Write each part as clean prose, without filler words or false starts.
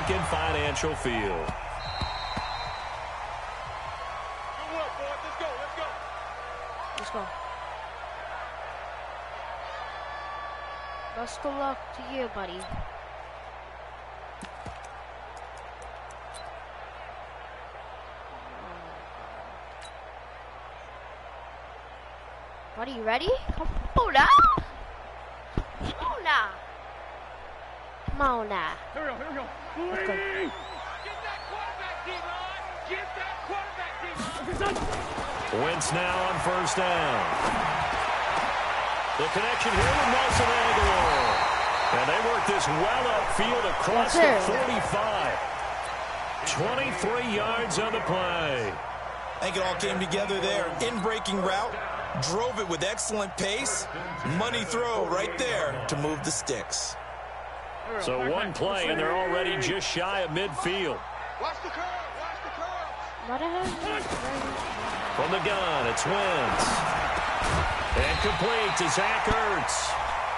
Lincoln Financial Field. Let's go. Best of luck to you, buddy. Buddy, you ready? Come on now. Come on now. Come on now. Here we go. Let's go. Get that quarterback, D-line. Get that quarterback, D-line. Wentz now on first down. The connection here with Nelson Aguilar. And they work this well upfield across the 45. 23 yards on the play. I think it all came together there. In-breaking route. Drove it with excellent pace. Money throw right there to move the sticks. So one play, and they're already just shy of midfield. Watch the curve. Watch the curve. From the gun, it's Wentz. And complete to Zach Ertz.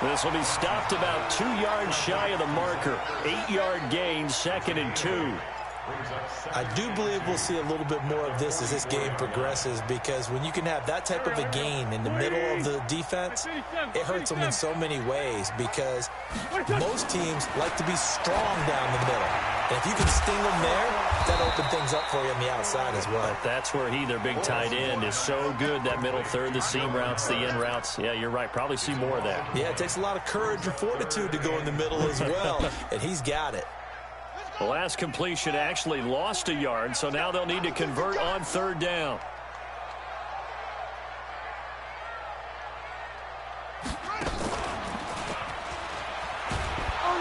This will be stopped about 2 yards shy of the marker. 8-yard gain, 2nd and 2. I do believe we'll see a little bit more of this as this game progresses, because when you can have that type of a gain in the middle of the defense, it hurts them in so many ways, because most teams like to be strong down the middle. And if you can sting them there, that opens things up for you on the outside as well. But that's where their big tight end, is so good. That middle third, the seam routes, the in routes. Yeah, you're right. Probably see more of that. Yeah, it takes a lot of courage and fortitude to go in the middle as well, and he's got it. The last completion actually lost a yard, so now they'll need to convert on third down. Oh,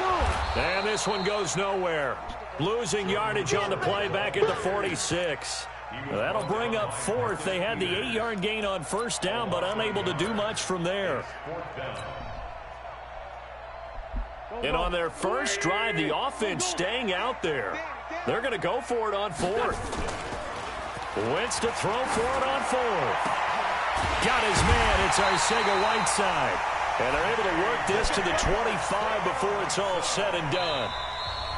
no. And this one goes nowhere. Losing yardage on the play back at the 46. That'll bring up fourth. They had the 8-yard gain on first down, but unable to do much from there. And on their first drive, the offense staying out there. They're going to go for it on fourth. Wentz to throw for it on fourth. Got his man. It's Arcega-Whiteside. And they're able to work this to the 25 before it's all said and done.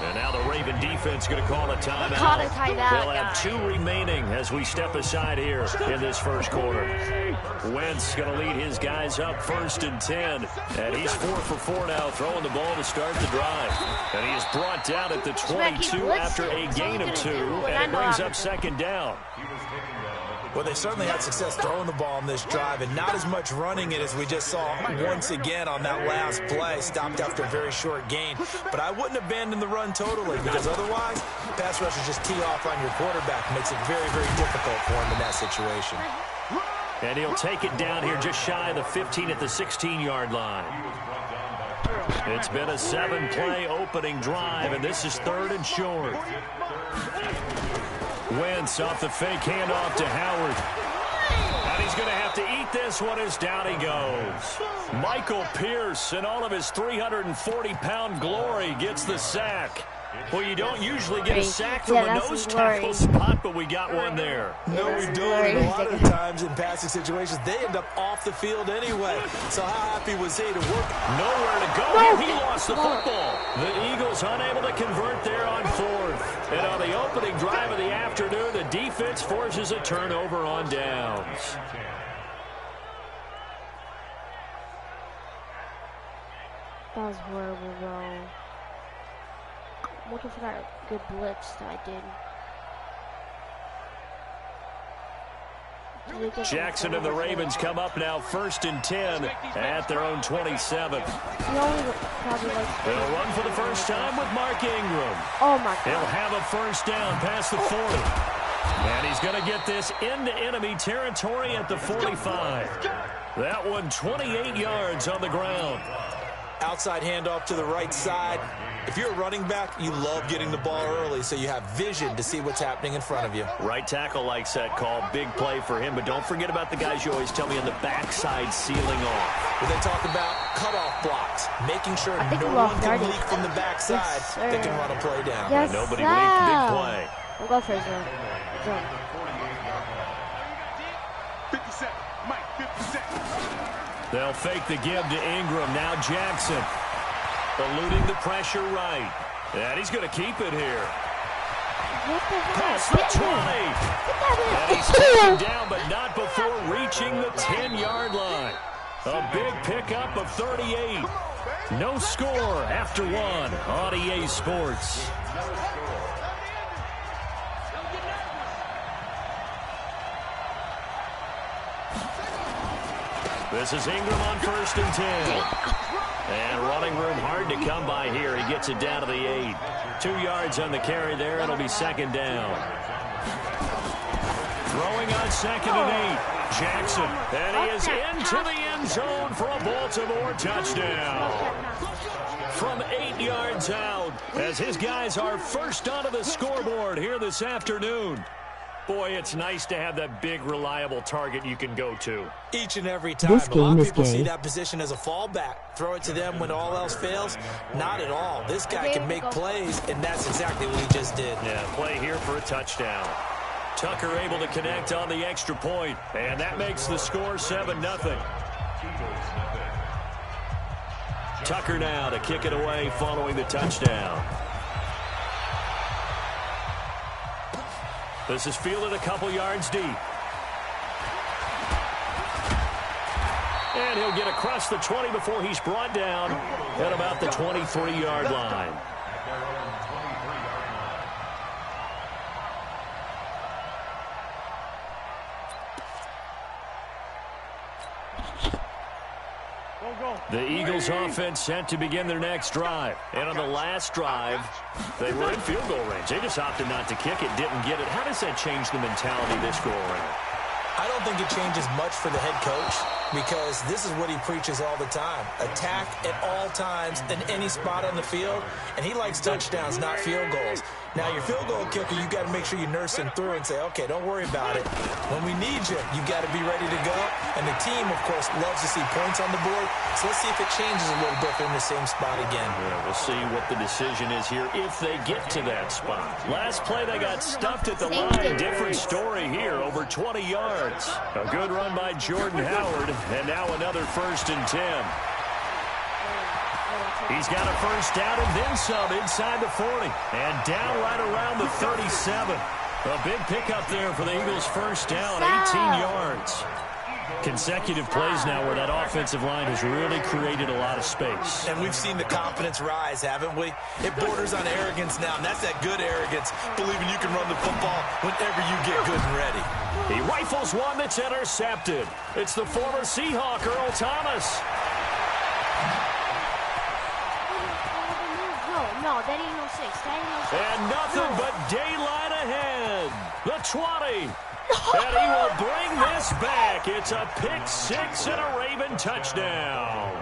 And now the Raven defense going to call a timeout. Call a timeout, They'll have 2 remaining as we step aside here in this first quarter. Wentz going to lead his guys up 1st and 10. And he's 4 for 4 now, throwing the ball to start the drive. And he is brought down at the 22 after a gain of 2. And it brings up 2nd down. Well, they certainly had success throwing the ball on this drive, and not as much running it as we just saw once again on that last play. Stopped after a very short gain. But I wouldn't abandon the run totally, because otherwise, pass rushers just tee off on your quarterback. Makes it very, very difficult for him in that situation. And he'll take it down here just shy of the 15 at the 16-yard line. It's been a 7-play opening drive, and this is 3rd and short. Wentz off the fake handoff to Howard. And he's going to have to eat this one as down he goes. Michael Pierce, in all of his 340-pound glory, gets the sack. Well, you don't usually get a sack from a nose tackle spot, but we got one there. No, we don't. And a lot of times in passing situations, they end up off the field anyway. So how happy was he to work? Nowhere to go. Here he lost the football. The Eagles unable to convert there on 4th. And on the opening drive of the afternoon, the defense forces a turnover on downs. That was horrible, bro. I'm looking for that good blitz that I did. Jackson and the Ravens come up now 1st and 10 at their own 27. They'll run for the first time with Mark Ingram. Oh, my God. He'll have a first down past the 40. And he's going to get this into enemy territory at the 45. That one 28 yards on the ground. Outside handoff to the right side. If you're a running back, you love getting the ball early so you have vision to see what's happening in front of you. Right tackle likes that call. Big play for him. But don't forget about the guys you always tell me on the backside sealing off. When they talk about cutoff blocks, making sure no one can leak from the backside, they can run a play down. Yes, nobody leaked. Big play. We'll go for zone. 57. Mike, 57. They'll fake the give to Ingram. Now Jackson. Eluding the pressure right. And he's going to keep it here. What the hell? Past the 20. And he's taken down, but not before reaching the 10-yard line. A big pickup of 38. No score after one on EA Sports. This is Ingram on 1st and 10. And running room hard to come by here. He gets it down to the 8. 2 yards on the carry there. It'll be 2nd down. Throwing on 2nd and 8. Jackson. And he is into the end zone for a Baltimore touchdown. From 8 yards out, as his guys are first onto the scoreboard here this afternoon. Boy, it's nice to have that big, reliable target you can go to. Each and every time. A lot of people see that position as a fallback. Throw it to them when all else fails. Not at all. This guy can make plays, and that's exactly what he just did. Yeah, play here for a touchdown. Tucker able to connect on the extra point, and that makes the score 7-0. Tucker now to kick it away following the touchdown. This is fielded a couple yards deep. And he'll get across the 20 before he's brought down at about the 23-yard line. The Eagles offense set to begin their next drive. And on the last drive, they were in field goal range. They just opted not to kick it, didn't get it. How does that change the mentality this go around? I don't think it changes much for the head coach because this is what he preaches all the time. Attack at all times in any spot on the field, and he likes touchdowns, not field goals. Now, your field goal kicker, you got to make sure you nurse him through and say, okay, don't worry about it. When we need you, you got to be ready to go. And the team, of course, loves to see points on the board. So let's see if it changes a little bit in the same spot again. Yeah, we'll see what the decision is here if they get to that spot. Last play, they got stuffed at the line. Different story here, over 20 yards. A good run by Jordan Howard, and now another 1st and 10. He's got a first down and then some inside the 40. And down right around the 37. A big pickup there for the Eagles' first down, 18 yards. Consecutive plays now where that offensive line has really created a lot of space. And we've seen the confidence rise, haven't we? It borders on arrogance now, and that's that good arrogance, believing you can run the football whenever you get good and ready. He rifles one that's intercepted. It's the former Seahawk, Earl Thomas. No, that ain't no 6. That ain't no 6. And nothing but daylight ahead. The 20. And he will bring this back. It's a pick 6 and a Raven touchdown.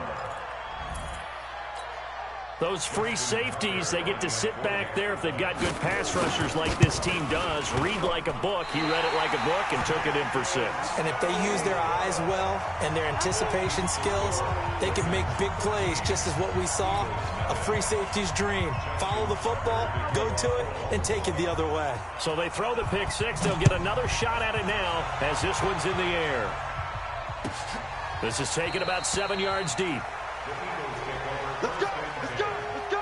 Those free safeties, they get to sit back there if they've got good pass rushers like this team does. Read like a book. He read it like a book and took it in for 6. And if they use their eyes well and their anticipation skills, they can make big plays, just as what we saw. A free safety's dream. Follow the football, go to it, and take it the other way. So they throw the pick 6. They'll get another shot at it now as this one's in the air. This is taken about 7 yards deep. Let's go! Let's go! Let's go!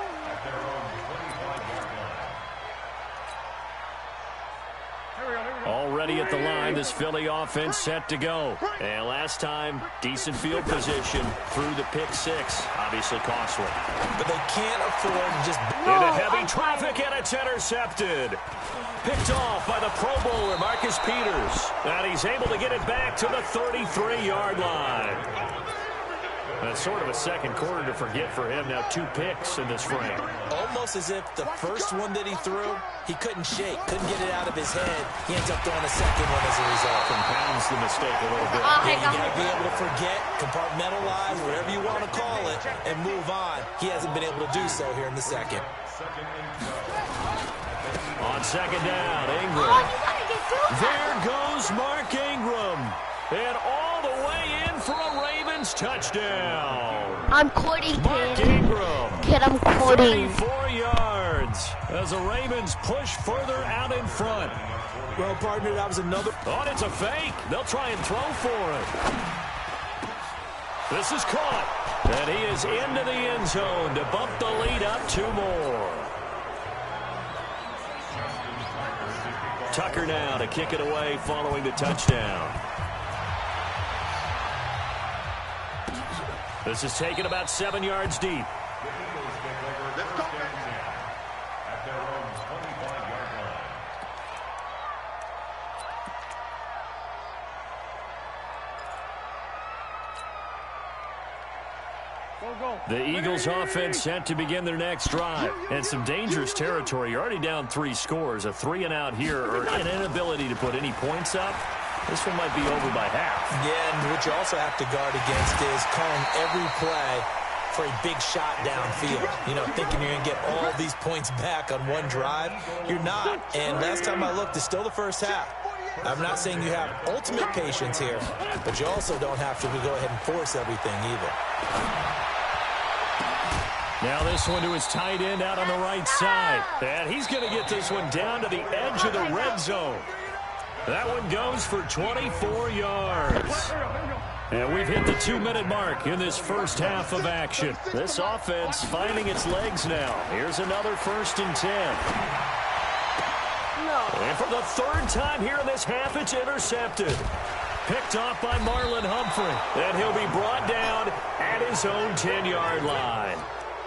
Already at the line, this Philly offense set to go. And last time, decent field position through the pick 6. Obviously costly. But they can't afford to just... Into heavy traffic, and it's intercepted. Picked off by the Pro Bowler, Marcus Peters. And he's able to get it back to the 33-yard line. That's sort of a second quarter to forget for him. Now 2 picks in this frame. Almost as if the first one that he threw, he couldn't shake, couldn't get it out of his head. He ends up throwing a second one as a result. Compounds the mistake a little bit. Yeah, you got to be able to forget, compartmentalize, whatever you want to call it, and move on. He hasn't been able to do so here in the second. On second down, Ingram. There goes Mark Ingram. And all the way in for a Ravens touchdown. I'm quitting, Mark kid. Ingram. Kid, I'm quitting. 34 yards as the Ravens push further out in front. Well, partner, that was another... Oh, and it's a fake. They'll try and throw for it. This is caught. And he is into the end zone to bump the lead up 2 more. Tucker now to kick it away following the touchdown. This is taken about 7 yards deep. The Eagles offense set to begin their next drive. And some dangerous territory. You're already down 3 scores. A 3-and-out here or an inability to put any points up. This one might be over by half. Yeah, and what you also have to guard against is calling every play for a big shot downfield. You know, thinking you're going to get all these points back on one drive. You're not. And last time I looked, it's still the first half. I'm not saying you have ultimate patience here, but you also don't have to go ahead and force everything either. Now this one to his tight end out on the right side. And he's going to get this one down to the edge of the red zone. That one goes for 24 yards. And we've hit the 2-minute mark in this first half of action. This offense finding its legs now. Here's another 1st and 10. And for the 3rd time here in this half, it's intercepted. Picked off by Marlon Humphrey. And he'll be brought down at his own 10-yard line.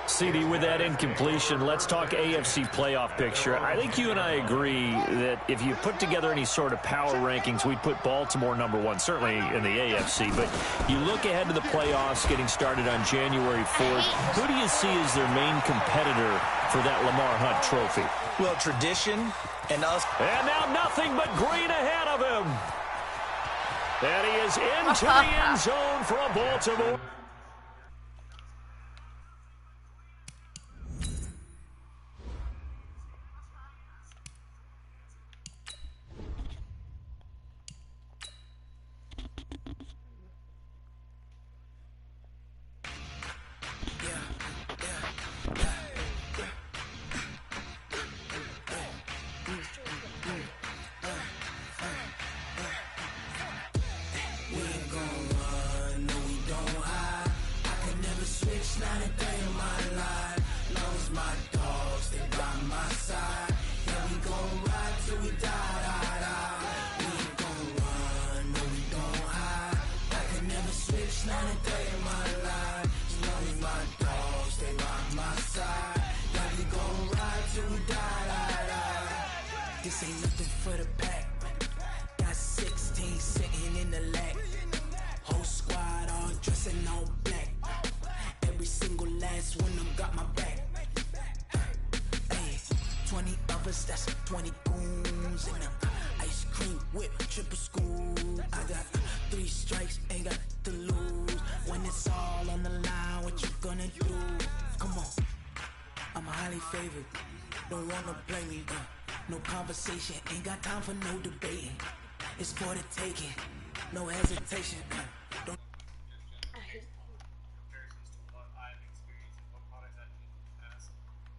CD, with that incompletion, let's talk AFC playoff picture. I think you and I agree that if you put together any sort of power rankings, we'd put Baltimore #1, certainly in the AFC. But you look ahead to the playoffs getting started on January 4th. Who do you see as their main competitor for that Lamar Hunt trophy? Well, tradition and us. And now nothing but green ahead of him. And he is into the end zone from Baltimore. This ain't nothing for the pack. Got 16 sitting in the lag. Whole squad all dressing all black. Every single last one of them got my back. Hey, 20 of us, that's 20 goons in them. Ice cream whip, triple school. I got 3 strikes, ain't got to lose. When it's all on the line, what you gonna do? Come on, I'm highly favored. Don't wanna play me, no conversation, ain't got time for no debating. It's for the taking, no hesitation.